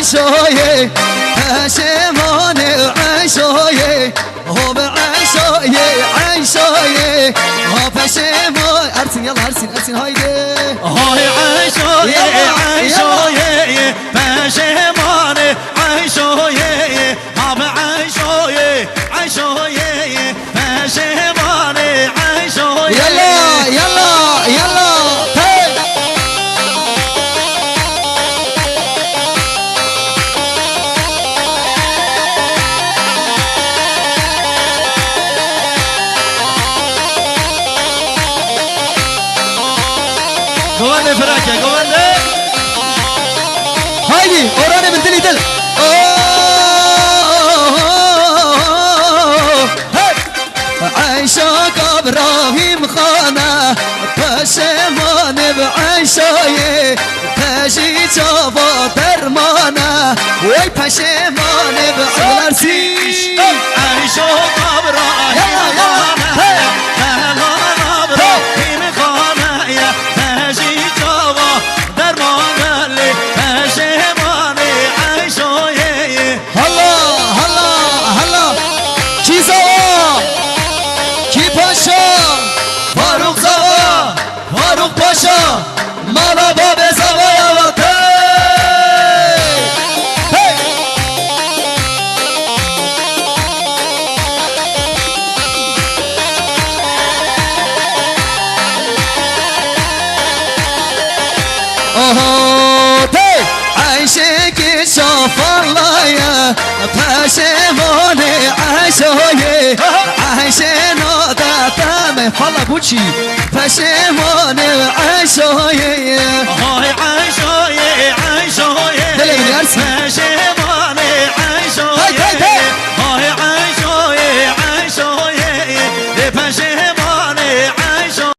عشوية هاشمان عشوية هو بعشوية عشوية هو بشمان أرسن يلا أرسن هايدي هاي عشوية عشوية بشمان عشوية هو بعشوية عشوية بشمان عشوية يلا يلا يلا قولي فراكة قولي هايدي أوراني من دلي دل عيشك إبراهيم خانة بشمان بعيشاي تجي جابا درمانة وي بشمان بعرسيش عيشو قبرا يا مالا باب زوايا وطي عيشك شوف الله يا بشموني عشوية عيشنا داتامي فلا بوشي بشموني عشوية